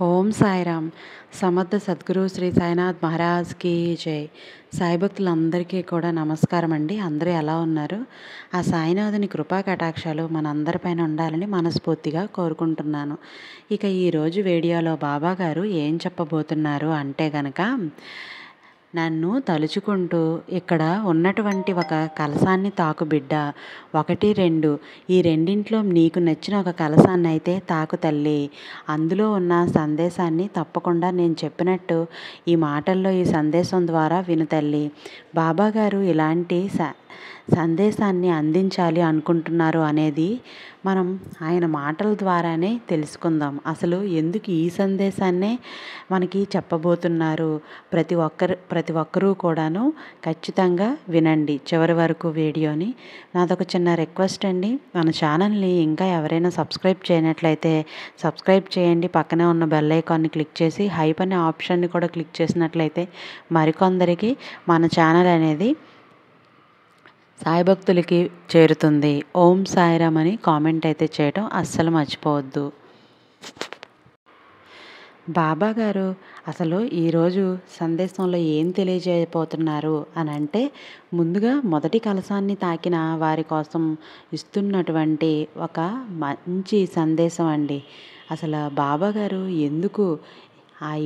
ఓం సాయిరామ్. సమర్థ సద్గురు శ్రీ సాయినాథ్ మహారాజ్కి జై. సాయి భక్తులందరికీ కూడా నమస్కారం అండి. అందరూ ఎలా ఉన్నారు? ఆ సాయినాథుని కృపా కటాక్షాలు మనందరిపైన ఉండాలని మనస్ఫూర్తిగా కోరుకుంటున్నాను. ఇక ఈరోజు వీడియోలో బాబా గారు ఏం చెప్పబోతున్నారు అంటే గనక, నన్ను తలుచుకుంటూ ఇక్కడ ఉన్నటువంటి ఒక కలశాన్ని తాకు బిడ్డ, 1, 2 ఈ రెండింట్లో నీకు నచ్చిన ఒక కలశాన్ని అయితే తాకు తల్లి. అందులో ఉన్న సందేశాన్ని తప్పకుండా నేను చెప్పినట్టు ఈ మాటల్లో ఈ సందేశం ద్వారా విను తల్లి. బాబా గారు ఇలాంటి సందేశాన్ని అందించాలి అనుకుంటున్నారు అనేది మనం ఆయన మాటల ద్వారానే తెలుసుకుందాం. అసలు ఎందుకు ఈ సందేశాన్నే మనకి చెప్పబోతున్నారు? ప్రతి ఒక్కరూ కూడాను ఖచ్చితంగా వినండి చివరి వరకు వీడియోని. నాదొక చిన్న రిక్వెస్ట్ అండి, మన ఛానల్ని ఇంకా ఎవరైనా సబ్స్క్రైబ్ చేయనట్లయితే సబ్స్క్రైబ్ చేయండి. పక్కనే ఉన్న బెల్ ఐకాన్ని క్లిక్ చేసి హైప్ అనే ఆప్షన్ని కూడా క్లిక్ చేసినట్లయితే మరికొందరికి మన ఛానల్ అనేది సాయి భక్తులకి చేరుతుంది. ఓం సాయిరామ్ అని కామెంట్ అయితే చేయడం అస్సలు మర్చిపోవద్దు. బాబా గారు అసలు ఈరోజు సందేశంలో ఏం తెలియజేయబోతున్నారు అని అంటే, ముందుగా మొదటి కలశాన్ని తాకిన వారి కోసం ఇస్తున్నటువంటి ఒక మంచి సందేశం అండి. అసలు బాబా గారు ఎందుకు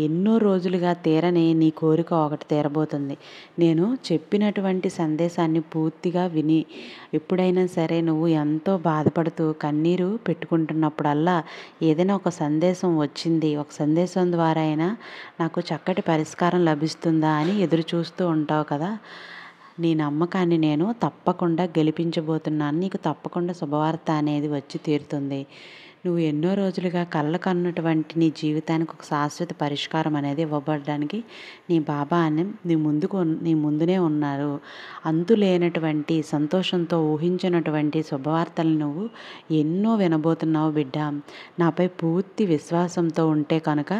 ఎన్నో రోజులుగా తీరని నీ కోరిక ఒకటి తీరబోతుంది. నేను చెప్పినటువంటి సందేశాన్ని పూర్తిగా విని, ఎప్పుడైనా సరే నువ్వు ఎంతో బాధపడుతూ కన్నీరు పెట్టుకుంటున్నప్పుడల్లా ఏదైనా ఒక సందేశం వచ్చింది, ఒక సందేశం ద్వారా అయినా నాకు చక్కటి పరిష్కారం లభిస్తుందా అని ఎదురు చూస్తూ ఉంటావు కదా. నీ నమ్మకాన్ని నేను తప్పకుండా గెలిపించబోతున్నాను. నీకు తప్పకుండా శుభవార్త అనేది వచ్చి తీరుతుంది. నువ్వు ఎన్నో రోజులుగా కలలు కన్నటువంటి నీ జీవితానికి ఒక శాశ్వత పరిష్కారం అనేది ఇవ్వబడడానికి నీ బాబా అని నీ ముందునే ఉన్నారు. అంతు లేనటువంటి సంతోషంతో ఊహించినటువంటి శుభవార్తలు నువ్వు ఎన్నో వినబోతున్నావు బిడ్డ. నాపై పూర్తి విశ్వాసంతో ఉంటే కనుక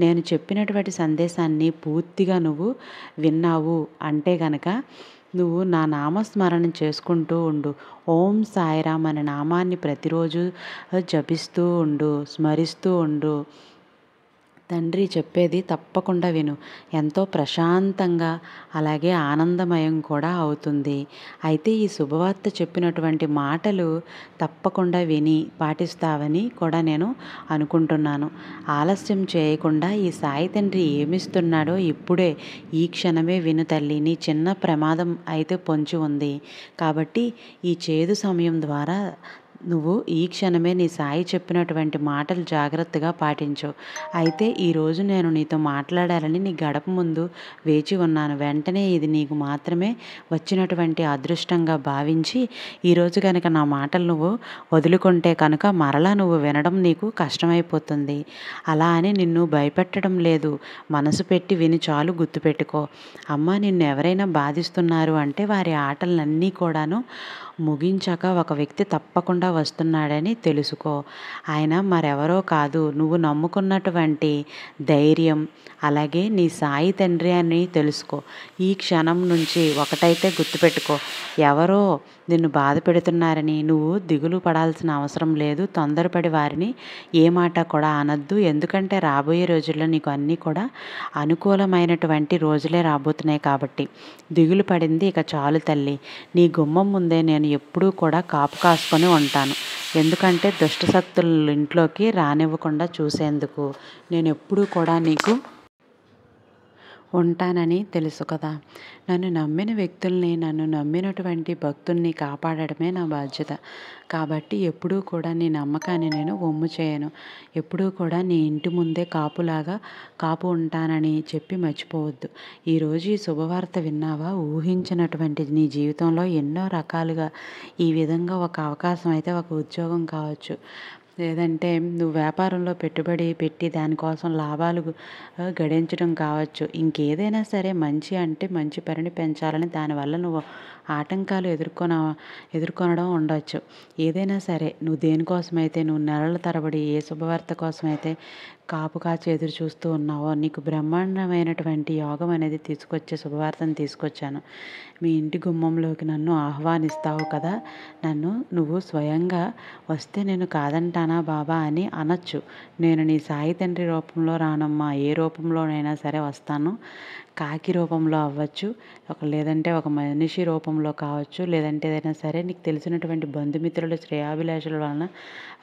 నేను చెప్పినటువంటి సందేశాన్ని పూర్తిగా నువ్వు విన్నావు అంటే కనుక నువ్వు నా నామస్మరణ చేసుకుంటూ ఉండు. ఓం సాయిరామ్ అనే నామాన్ని ప్రతిరోజు జపిస్తూ ఉండు, స్మరిస్తూ ఉండు. తండ్రి చెప్పేది తప్పకుండా విను. ఎంతో ప్రశాంతంగా అలాగే ఆనందమయం కూడా అవుతుంది. అయితే ఈ శుభవార్త చెప్పినటువంటి మాటలు తప్పకుండా విని పాటిస్తావని కూడా నేను అనుకుంటున్నాను. ఆలస్యం చేయకుండా ఈ సాయి తండ్రి ఏమిస్తున్నాడో ఇప్పుడే ఈ క్షణమే విను తల్లి. నీ చిన్న ప్రమాదం అయితే పొంచి ఉంది కాబట్టి ఈ చేదు సమయం ద్వారా నువ్వు ఈ క్షణమే నీ సాయి చెప్పినటువంటి మాటలు జాగ్రత్తగా పాటించు. అయితే ఈరోజు నేను నీతో మాట్లాడాలని నీ గడప ముందు వేచి ఉన్నాను. వెంటనే ఇది నీకు మాత్రమే వచ్చినటువంటి అదృష్టంగా భావించి ఈరోజు కనుక నా మాటలు నువ్వు వదులుకుంటే కనుక మరలా నువ్వు వినడం నీకు కష్టమైపోతుంది. అలా అని నిన్ను భయపెట్టడం లేదు. మనసు పెట్టి విని చాలు, గుర్తుపెట్టుకో. అమ్మ, నిన్ను ఎవరైనా బాధిస్తున్నారు అంటే వారి ఆటలన్నీ కూడాను ముగించాక ఒక వ్యక్తి తప్పకుండా వస్తున్నాడని తెలుసుకో. ఆయన మరెవరో కాదు, నువ్వు నమ్ముకున్నటువంటి ధైర్యం అలాగే నీ సాయి తండ్రి అని తెలుసుకో. ఈ క్షణం నుంచి ఒకటైతే గుర్తుపెట్టుకో, ఎవరో నిన్ను బాధ పెడుతున్నారని నువ్వు దిగులు పడాల్సిన అవసరం లేదు. తొందరపడి వారిని ఏ మాట కూడా అనద్దు. ఎందుకంటే రాబోయే రోజుల్లో నీకు అన్నీ కూడా అనుకూలమైనటువంటి రోజులే రాబోతున్నాయి కాబట్టి దిగులు పడింది ఇక చాలు తల్లి. నీ గుమ్మం ముందే నేను ఎప్పుడూ కూడా కాపు కాసుకొని ఉంటాను. ఎందుకంటే దుష్టశక్తులు ఇంట్లోకి రానివ్వకుండా చూసేందుకు నేను ఎప్పుడూ కూడా నీకు ఉంటానని తెలుసు కదా. నన్ను నమ్మిన వ్యక్తుల్ని, నన్ను నమ్మినటువంటి భక్తుల్ని కాపాడడమే నా బాధ్యత. కాబట్టి ఎప్పుడూ కూడా నీ నమ్మకాన్ని నేను వమ్ము చేయను. ఎప్పుడూ కూడా నీ ఇంటి ముందే కాపు ఉంటానని చెప్పి మర్చిపోవద్దు. ఈరోజు ఈ శుభవార్త విన్నావా? ఊహించినటువంటి నీ జీవితంలో ఎన్నో రకాలుగా ఈ విధంగా ఒక అవకాశం అయితే, ఒక ఉద్యోగం కావచ్చు, లేదంటే నువ్వు వ్యాపారంలో పెట్టుబడి పెట్టి దానికోసం లాభాలు గడించడం కావచ్చు. ఇంకేదైనా సరే మంచి అంటే మంచి పనిని పెంచాలని దానివల్ల నువ్వు ఆటంకాలు ఎదుర్కొనడం ఉండవచ్చు. ఏదైనా సరే నువ్వు దేనికోసమైతే, నువ్వు నెలల తరబడి ఏ శుభవార్త కోసమైతే కాపు కాచి ఎదురు చూస్తూ ఉన్నావో నీకు బ్రహ్మాండమైనటువంటి యోగం అనేది తీసుకొచ్చే శుభవార్తను తీసుకొచ్చాను. మీ ఇంటి గుమ్మంలోకి నన్ను ఆహ్వానిస్తావు కదా! నువ్వు స్వయంగా వస్తే నేను కాదంటానా బాబా అని అనొచ్చు. నేను నీ సాయి తండ్రి రూపంలో రానమ్మా, ఏ రూపంలోనైనా సరే వస్తాను. కాకి రూపంలో అవ్వచ్చు, లేదంటే ఒక మనిషి రూపంలో కావచ్చు, లేదంటే ఏదైనా సరే నీకు తెలిసినటువంటి బంధుమిత్రులు శ్రేయాభిలాషుల వలన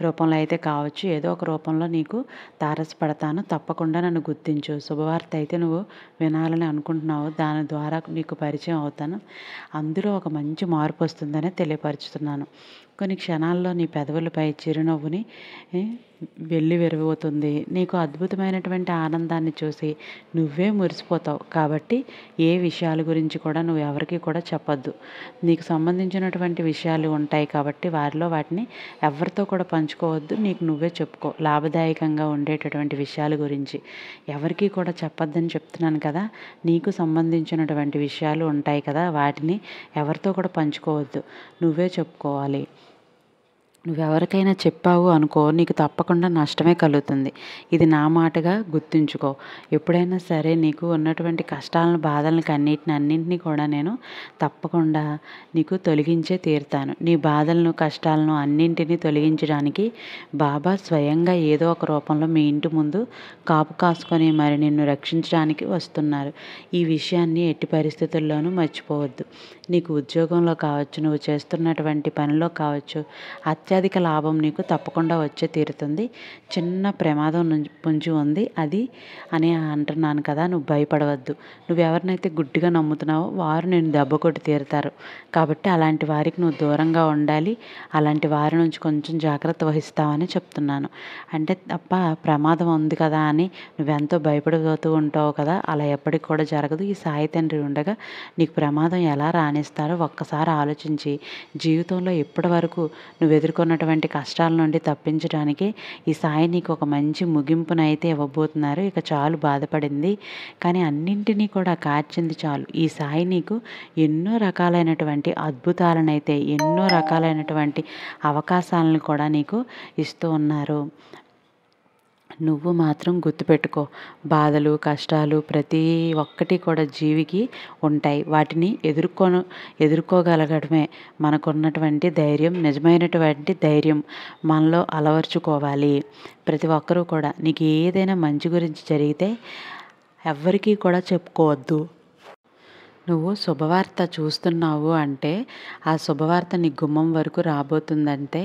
రూపంలో అయితే కావచ్చు. ఏదో ఒక రూపంలో నీకు తారసపడతాను. తప్పకుండా నన్ను గుర్తించు. శుభవార్త అయితే నువ్వు వినాలని అనుకుంటున్నావు. దాని ద్వారా నీకు పరిచయం అవుతాను. అందులో ఒక మంచి మార్పు వస్తుందనే తెలియపరుచుతున్నాను. కొన్ని క్షణాల్లో నీ పెదవులపై చిరునవ్వుని వెల్లివిరబోతుంది. నీకు అద్భుతమైనటువంటి ఆనందాన్ని చూసి నువ్వే మురిసిపోతావు. కాబట్టి ఏ విషయాల గురించి కూడా నువ్వు ఎవరికీ కూడా చెప్పొద్దు. నీకు సంబంధించినటువంటి విషయాలు ఉంటాయి కాబట్టి వాటిని ఎవరితో కూడా పంచుకోవద్దు. నీకు నువ్వే చెప్పుకో. లాభదాయకంగా ఉండేటటువంటి విషయాల గురించి ఎవరికీ కూడా చెప్పొద్దని చెప్తున్నాను కదా! నీకు సంబంధించినటువంటి విషయాలు ఉంటాయి కదా! వాటిని ఎవరితో కూడా పంచుకోవద్దు. నువ్వే చెప్పుకోవాలి. నువ్వెవరికైనా చెప్పావు అనుకో, నీకు తప్పకుండా నష్టమే కలుగుతుంది. ఇది నా మాటగా గుర్తుంచుకో. ఎప్పుడైనా సరే నీకు ఉన్నటువంటి కష్టాలను, బాధలను అన్నింటినీ కూడా నేను తప్పకుండా నీకు తొలగించే తీరుతాను. నీ బాధలను, కష్టాలను అన్నింటినీ తొలగించడానికి బాబా స్వయంగా ఏదో ఒక రూపంలో మీ ఇంటి ముందు కాపు కాసుకొని మరి నిన్ను రక్షించడానికి వస్తున్నారు. ఈ విషయాన్ని ఎట్టి పరిస్థితుల్లోనూ మర్చిపోవద్దు. నీకు ఉద్యోగంలో కావచ్చు, నువ్వు చేస్తున్నటువంటి పనిలో కావచ్చు, అత్యధిక లాభం నీకు తప్పకుండా వచ్చే తీరుతుంది. చిన్న ప్రమాదం పొంచి ఉంది అని అంటున్నాను కదా! నువ్వు భయపడవద్దు. నువ్వెవరినైతే గుడ్డిగా నమ్ముతున్నావో వారు నేను దెబ్బ కొట్టి తీరుతారు. కాబట్టి అలాంటి వారికి నువ్వు దూరంగా ఉండాలి. అలాంటి వారి నుంచి కొంచెం జాగ్రత్త వహిస్తావని చెప్తున్నాను. అంటే తప్ప ప్రమాదం ఉంది కదా అని నువ్వెంతో భయపడిపోతూ ఉంటావు కదా! అలా ఎప్పటికి కూడా జరగదు. ఈ సాయి తండ్రి ఉండగా నీకు ప్రమాదం ఎలా రానిస్తారో ఒక్కసారి ఆలోచించి జీవితంలో ఇప్పటి వరకు నువ్వు ఎదుర్కొన్నటువంటి కష్టాల నుండి తప్పించడానికి ఈ సాయి నీకు ఒక మంచి ముగింపునైతే ఇవ్వబోతున్నారు. ఇక చాలు బాధపడింది, కానీ అన్నింటినీ కూడా కార్చింది చాలు. ఈ సాయి నీకు ఎన్నో రకాలైనటువంటి అద్భుతాలనైతే, ఎన్నో రకాలైనటువంటి అవకాశాలను కూడా నీకు ఇస్తూ ఉన్నారు. నువ్వు మాత్రం గుర్తుపెట్టుకో, బాధలు, కష్టాలు ప్రతి ఒక్కటి కూడా జీవికి ఉంటాయి. వాటిని ఎదుర్కోగలగడమే మనకున్నటువంటి ధైర్యం. నిజమైనటువంటి ధైర్యం మనలో అలవర్చుకోవాలి. ప్రతి ఒక్కరూ కూడా నీకు ఏదైనా మంచి గురించి జరిగితే ఎవ్వరికీ కూడా చెప్పుకోవద్దు. నువ్వు శుభవార్త చూస్తున్నావు అంటే ఆ శుభవార్త నీ గుమ్మం వరకు రాబోతుందంటే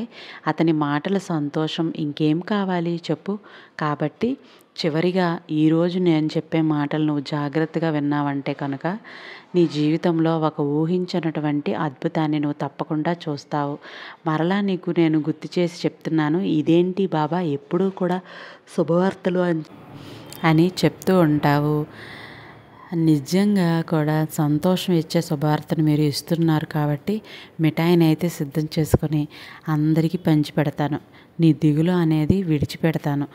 అతని మాటల సంతోషం ఇంకేం కావాలి చెప్పు. కాబట్టి చివరిగా ఈరోజు నేను చెప్పే మాటలు నువ్వు జాగ్రత్తగా విన్నావంటే కనుక నీ జీవితంలో ఒక ఊహించినటువంటి అద్భుతాన్ని నువ్వు తప్పకుండా చూస్తావు. మరలా నీకు నేను గుర్తు చేసి చెప్తున్నాను, ఇదేంటి బాబా ఎప్పుడూ కూడా శుభవార్తలు అని చెప్తూ ఉంటావు. నిజంగా కూడా సంతోషం ఇచ్చే శుభవార్తను మీరు ఇస్తున్నారు కాబట్టి మిఠాయిని అయితే సిద్ధం చేసుకొని అందరికీ పంచిపెడతాను. నీ దిగులు అనేది విడిచిపెడతాను.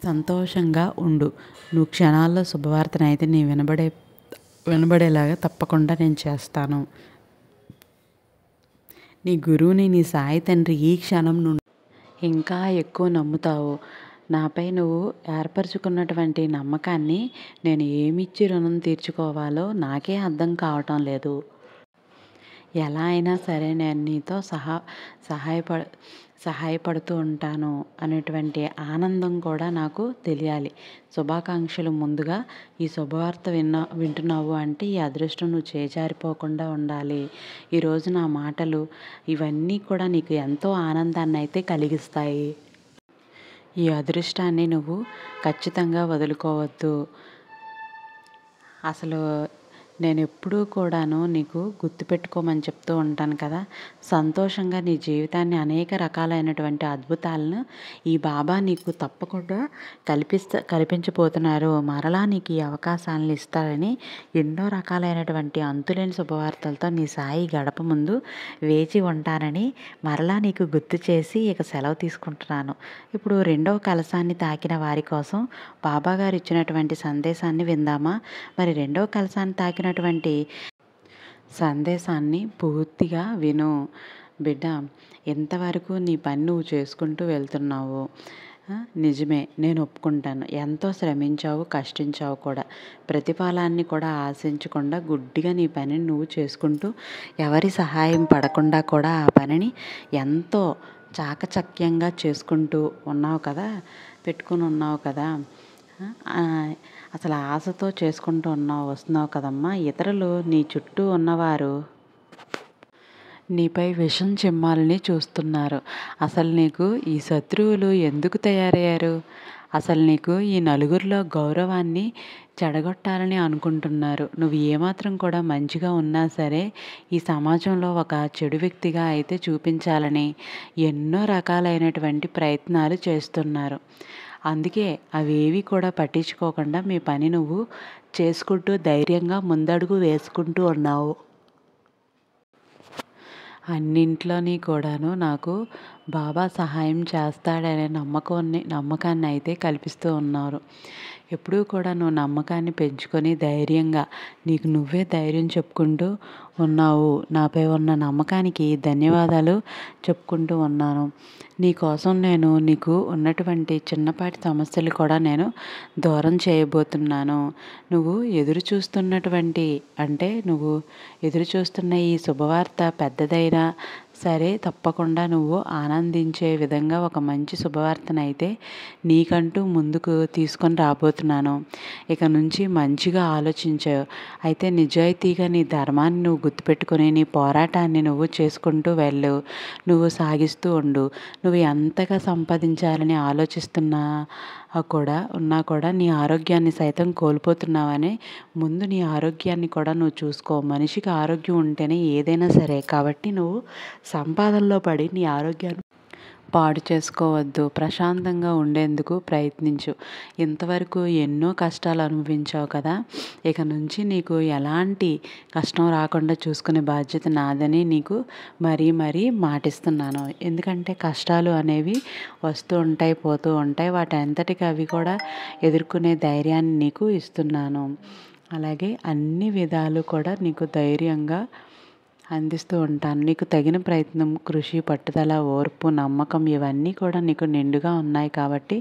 సంతోషంగా ఉండు. నువ్వు క్షణాల్లో శుభవార్తను అయితే నీ వినబడేలాగా తప్పకుండా నేను చేస్తాను. నీ గురువుని, నీ సాయి తండ్రి ఈ క్షణం నుండి ఇంకా ఎక్కువ నమ్ముతావు. నాపై నువ్వు ఏర్పరచుకున్నటువంటి నమ్మకాన్ని నేను ఏమిచ్చి రుణం తీర్చుకోవాలో నాకే అర్థం కావటం లేదు. ఎలా అయినా సరే నేను నీతో సహాయపడుతూ ఉంటాను అనేటువంటి ఆనందం కూడా నాకు తెలియాలి. శుభాకాంక్షలు ముందుగా. ఈ శుభవార్త వింటున్నావు అంటే ఈ అదృష్టం నువ్వు చేజారిపోకుండా ఉండాలి. ఈరోజు నా మాటలు ఇవన్నీ కూడా నీకు ఎంతో ఆనందాన్ని అయితే కలిగిస్తాయి. ఈ అదృష్టాన్ని నువ్వు ఖచ్చితంగా వదులుకోవద్దు. అసలు నేను ఎప్పుడూ కూడాను నీకు గుర్తుపెట్టుకోమని చెప్తూ ఉంటాను కదా! సంతోషంగా నీ జీవితాన్ని అనేక రకాలైనటువంటి అద్భుతాలను ఈ బాబా నీకు తప్పకుండా కల్పించబోతున్నారు. మరలా నీకు ఈ అవకాశాలను ఇస్తారని ఎన్నో రకాలైనటువంటి అంతులేని శుభవార్తలతో నీ సాయి గడప ముందు వేచి ఉంటానని మరలా నీకు గుర్తు చేసి ఇక సెలవు తీసుకుంటున్నాను. ఇప్పుడు రెండవ కలశాన్ని తాకిన వారి కోసం బాబా గారు ఇచ్చినటువంటి సందేశాన్ని విందామా? మరి రెండవ కలశాన్ని తాకినటువంటి సందేశాన్ని పూర్తిగా విను. బిడ్డ, ఎంతవరకు నీ పని నువ్వు చేసుకుంటూ వెళ్తున్నావు. నిజమే. నేను ఒప్పుకుంటాను. ఎంతో శ్రమించావు, కష్టించావు కూడా. ప్రతిఫలాన్ని కూడా ఆశించకుండా గుడ్డిగా నీ పనిని నువ్వు చేసుకుంటూ, ఎవరి సహాయం పడకుండా కూడా ఆ పనిని ఎంతో చాకచక్యంగా చేసుకుంటూ ఉన్నావు కదా! పెట్టుకొని ఉన్నావు కదా! అసలు ఆశతో చేసుకుంటూ వస్తున్నావు కదమ్మా! ఇతరులు నీ చుట్టూ ఉన్నవారు నీపై విషం చిమ్మాలని చూస్తున్నారు. అసలు నీకు ఈ శత్రువులు ఎందుకు తయారయ్యారు? అసలు నీకు ఈ నలుగురిలో గౌరవాన్ని చెడగొట్టాలని అనుకుంటున్నారు. నువ్వు ఏమాత్రం కూడా మంచిగా ఉన్నా సరే, ఈ సమాజంలో ఒక చెడు వ్యక్తిగా అయితే చూపించాలని ఎన్నో రకాలైనటువంటి ప్రయత్నాలు చేస్తున్నారు. అందుకే అవేవి కూడా పట్టించుకోకుండా మీ పని నువ్వు చేసుకుంటూ ధైర్యంగా ముందడుగు వేసుకుంటూ ఉన్నావు. అన్నింట్లోని కూడాను నాకు బాబా సహాయం చేస్తాడనే నమ్మకాన్ని అయితే కల్పిస్తూ ఉన్నారు. ఎప్పుడూ కూడా నువ్వు నమ్మకాన్ని పెంచుకొని ధైర్యంగా నీకు నువ్వే ధైర్యం చెప్పుకుంటూ ఉన్నావు. నాపై ఉన్న నమ్మకానికి ధన్యవాదాలు చెప్పుకుంటూ ఉన్నాను. నీకోసం నేను నీకు ఉన్నటువంటి చిన్నపాటి సమస్యలు కూడా నేను దూరం చేయబోతున్నాను. నువ్వు ఎదురు చూస్తున్నటువంటి నువ్వు ఎదురు చూస్తున్న ఈ శుభవార్త పెద్దదైనా సరే తప్పకుండా నువ్వు ఆనందించే విధంగా ఒక మంచి శుభవార్తనైతే నీకంటూ ముందుకు తీసుకొని రాబోతున్నాను. ఇక నుంచి మంచిగా ఆలోచించావు. అయితే నిజాయితీగా నీ ధర్మాన్ని నువ్వు గుర్తుపెట్టుకొని నీ పోరాటాన్ని నువ్వు చేసుకుంటూ వెళ్ళు. నువ్వు సాగిస్తూ ఉండు. నువ్వు ఎంతగా సంపాదించాలని ఉన్నా కూడా నీ ఆరోగ్యాన్ని సైతం కోల్పోతున్నావని ముందు నీ ఆరోగ్యాన్ని కూడా నువ్వు చూసుకో. మనిషికి ఆరోగ్యం ఉంటేనే ఏదైనా సరే. కాబట్టి నువ్వు సంపాదనలో పడి నీ ఆరోగ్యాన్ని పాడు చేసుకోవద్దు. ప్రశాంతంగా ఉండేందుకు ప్రయత్నించు. ఇంతవరకు ఎన్నో కష్టాలు అనుభవించావు కదా! ఇక నుంచి నీకు ఎలాంటి కష్టం రాకుండా చూసుకునే బాధ్యత నాదని నీకు మరీ మాటిస్తున్నాను. ఎందుకంటే కష్టాలు అనేవి వస్తూ ఉంటాయి, పోతూ ఉంటాయి. వాటి అంతటికి అవి కూడా ఎదుర్కొనే ధైర్యాన్ని నీకు ఇస్తున్నాను. అలాగే అన్ని విధాలు కూడా నీకు ధైర్యంగా అందిస్తూ ఉంటాను. నీకు తగిన ప్రయత్నం, కృషి, పట్టుదల, ఓర్పు, నమ్మకం ఇవన్నీ కూడా నీకు నిండుగా ఉన్నాయి కాబట్టి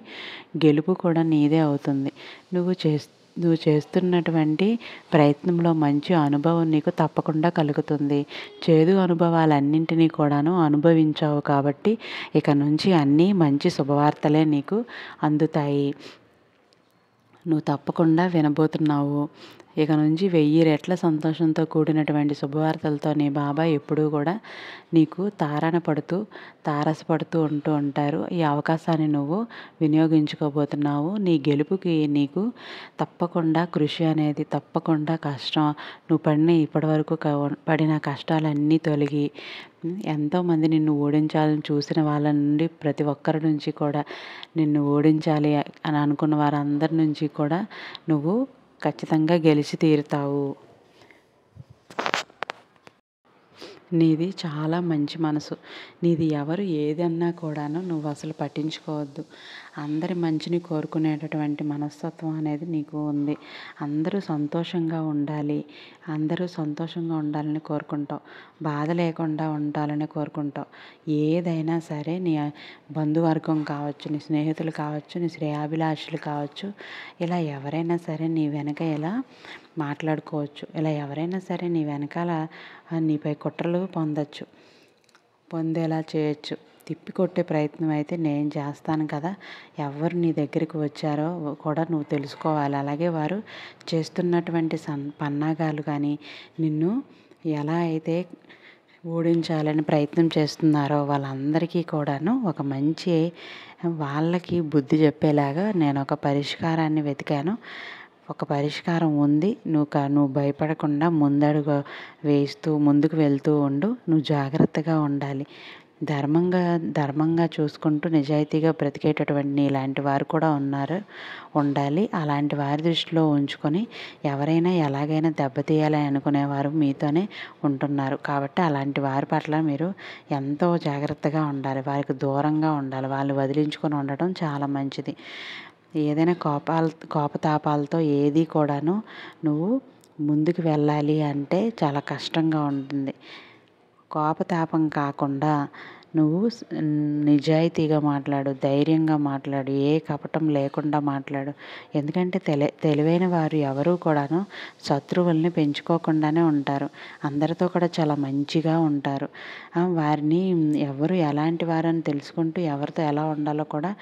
గెలుపు కూడా నీదే అవుతుంది. నువ్వు చేస్తున్నటువంటి ప్రయత్నంలో మంచి అనుభవం నీకు తప్పకుండా కలుగుతుంది. చేదు అనుభవాలన్నింటినీ కూడాను అనుభవించావు కాబట్టి ఇక నుంచి అన్నీ మంచి శుభవార్తలే నీకు అందుతాయి. నువ్వు తప్పకుండా వినబోతున్నావు. ఇక నుంచి 1000 రెట్ల సంతోషంతో కూడినటువంటి శుభవార్తలతో నీ బాబా ఎప్పుడూ కూడా నీకు తారసపడుతూ ఉంటూ ఉంటారు. ఈ అవకాశాన్ని నువ్వు వినియోగించుకోబోతున్నావు. నీ గెలుపుకి నీకు తప్పకుండా కృషి అనేది తప్పకుండా కష్టం నువ్వు ఇప్పటివరకు పడిన కష్టాలన్నీ తొలగి ఎంతోమంది నిన్ను ఓడించాలని చూసిన వాళ్ళ నుండి ప్రతి ఒక్కరి నుంచి కూడా నిన్ను ఓడించాలి అని అనుకున్న వారందరి నుంచి కూడా నువ్వు ఖచ్చితంగా గెలిచి తీరుతావు. నీది చాలా మంచి మనసు. నీది ఎవరు ఏదన్నా కూడాను నువ్వు అసలు పట్టించుకోవద్దు. అందరి మంచిని కోరుకునేటటువంటి మనస్తత్వం అనేది నీకు ఉంది. అందరూ సంతోషంగా ఉండాలని కోరుకుంటావు. బాధ లేకుండా ఉండాలని కోరుకుంటావు. ఏదైనా సరే నీ బంధువర్గం కావచ్చు, నీ స్నేహితులు కావచ్చు, నీ శ్రేయాభిలాషులు కావచ్చు, ఇలా ఎవరైనా సరే నీ వెనక ఇలా మాట్లాడుకోవచ్చు. ఇలా ఎవరైనా సరే నీ వెనకాల నీపై కుట్రలు పొందేలా చేయొచ్చు. తిప్పికొట్టే ప్రయత్నం అయితే నేను చేస్తాను కదా! ఎవరు నీ దగ్గరికి వచ్చారో కూడా నువ్వు తెలుసుకోవాలి. అలాగే వారు చేస్తున్నటువంటి పన్నాగాలు కానీ నిన్ను ఎలా అయితే ఓడించాలని ప్రయత్నం చేస్తున్నారో వాళ్ళందరికీ కూడాను వాళ్ళకి బుద్ధి చెప్పేలాగా నేను ఒక పరిష్కారాన్ని వెతికాను. ఒక పరిష్కారం ఉంది. నువ్వు భయపడకుండా ముందుకు వెళ్తూ ఉండు. నువ్వు జాగ్రత్తగా ఉండాలి. ధర్మంగా చూసుకుంటూ నిజాయితీగా బ్రతికేటటువంటి నీలాంటి వారు కూడా ఉండాలి. అలాంటి వారి దృష్టిలో ఉంచుకొని ఎవరైనా ఎలాగైనా దెబ్బతీయాలని అనుకునేవారు మీతోనే ఉంటున్నారు. కాబట్టి అలాంటి వారి పట్ల మీరు ఎంతో జాగ్రత్తగా ఉండాలి. వారికి దూరంగా ఉండాలి. వాళ్ళు వదిలించుకొని ఉండటం చాలా మంచిది. ఏదైనా కోపతాపాలతో ఏది కూడాను నువ్వు ముందుకు వెళ్ళాలి అంటే చాలా కష్టంగా ఉంటుంది. కోపతాపం కాకుండా నువ్వు నిజాయితీగా మాట్లాడు, ధైర్యంగా మాట్లాడు, ఏ కపటం లేకుండా మాట్లాడు. ఎందుకంటే తెలివైన వారు ఎవరూ కూడాను శత్రువుల్ని పెంచుకోకుండానే ఉంటారు. అందరితో కూడా చాలా మంచిగా ఉంటారు. వారిని ఎవరు ఎలాంటి వారని తెలుసుకుంటూ ఎవరితో ఎలా ఉండాలో కూడా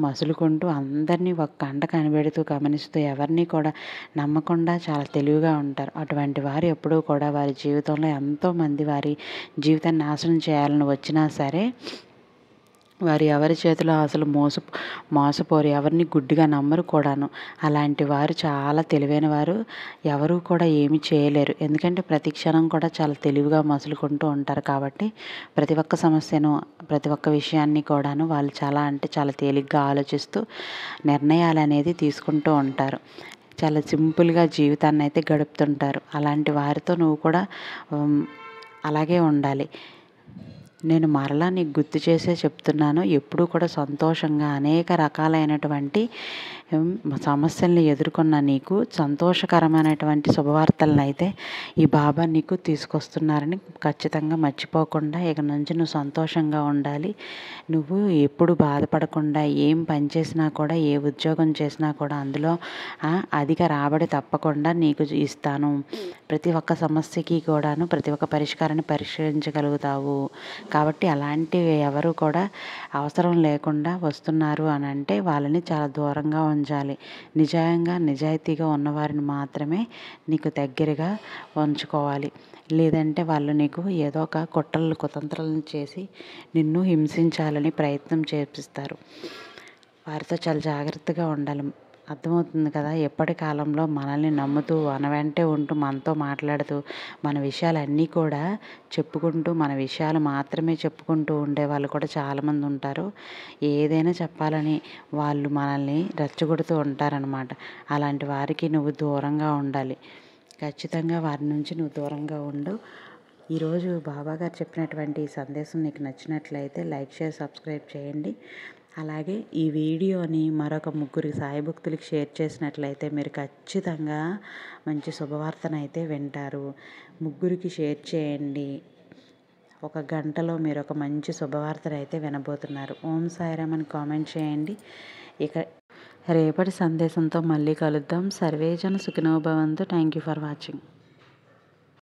మసులుకుంటూ అందరినీ ఒక కంట కనిపెడుతూ గమనిస్తూ ఎవరిని కూడా నమ్మకుండా చాలా తెలివిగా ఉంటారు. అటువంటి వారు ఎప్పుడూ కూడా వారి జీవితంలో ఎంతోమంది వారి జీవితాన్ని నాశనం చేయాలని వచ్చినా సరే వారు ఎవరి చేతిలో అసలు మోసపోరు, ఎవరిని గుడ్డిగా నమ్మరు కూడాను. అలాంటి వారు చాలా తెలివైన వారు, ఎవరు కూడా ఏమి చేయలేరు. ఎందుకంటే ప్రతి క్షణం కూడా చాలా తెలివిగా మసులుకుంటూ ఉంటారు కాబట్టి ప్రతి ఒక్క సమస్యను, ప్రతి ఒక్క విషయాన్ని కూడాను వాళ్ళు చాలా అంటే చాలా తేలిగ్గా ఆలోచిస్తూ నిర్ణయాలు అనేది తీసుకుంటూ ఉంటారు. చాలా సింపుల్గా జీవితాన్ని అయితే గడుపుతుంటారు. అలాంటి వారితో నువ్వు కూడా అలాగే ఉండాలి. నేను మరలా నీకు గుర్తు చేసే చెప్తున్నాను. ఎప్పుడూ కూడా సంతోషంగా అనేక రకాలైనటువంటి సమస్యల్ని ఎదుర్కొన్న నీకు సంతోషకరమైనటువంటి శుభవార్తలను అయితే ఈ బాబా నీకు తీసుకొస్తున్నారని ఖచ్చితంగా మర్చిపోకుండా ఇక నుంచి నువ్వు సంతోషంగా ఉండాలి. నువ్వు ఎప్పుడు బాధపడకుండా ఏం పని చేసినా కూడా, ఏ ఉద్యోగం చేసినా కూడా అందులో అధిక రాబడి తప్పకుండా నీకు ఇస్తాను. ప్రతి ఒక్క సమస్యకి కూడాను ప్రతి ఒక్క పరిష్కారాన్ని పరిష్కరించగలుగుతావు. కాబట్టి అలాంటివి ఎవరు కూడా అవసరం లేకుండా వస్తున్నారు అని అంటే వాళ్ళని చాలా దూరంగా ఉంచాలి. నిజాయితీగా ఉన్నవారిని మాత్రమే నీకు దగ్గరగా ఉంచుకోవాలి. లేదంటే వాళ్ళు నీకు ఏదో ఒక కుతంత్రాలను చేసి నిన్ను హింసించాలని ప్రయత్నం చేపిస్తారు. వారితో చాలా జాగ్రత్తగా ఉండాలి. అర్థమవుతుంది కదా. ఎప్పటి కాలంలో మనల్ని నమ్ముతూ మన వెంటే ఉంటూ మనతో మాట్లాడుతూ మన విషయాలన్నీ కూడా చెప్పుకుంటూ మన విషయాలు మాత్రమే చెప్పుకుంటూ ఉండేవాళ్ళు కూడా చాలామంది ఉంటారు. ఏదైనా చెప్పాలని వాళ్ళు మనల్ని రెచ్చగొడుతూ ఉంటారనమాట. అలాంటి వారికి నువ్వు దూరంగా ఉండాలి. ఖచ్చితంగా వారి నుంచి నువ్వు దూరంగా ఉండు. ఈరోజు బాబాగారు చెప్పినటువంటి ఈ సందేశం నీకు నచ్చినట్లయితే లైక్, షేర్, సబ్స్క్రైబ్ చేయండి. అలాగే ఈ వీడియోని మరొక 3 సాయి భక్తులకి షేర్ చేసినట్లయితే మీరు ఖచ్చితంగా మంచి శుభవార్తనైతే వింటారు. 3కి షేర్ చేయండి. 1 గంటలో మీరు ఒక మంచి శుభవార్తనైతే వినబోతున్నారు. ఓం సాయిరామ్ అని కామెంట్ చేయండి. ఇక రేపటి సందేశంతో మళ్ళీ కలుద్దాం. సర్వేజన సుఖినో భవంతు. Thank you for watching.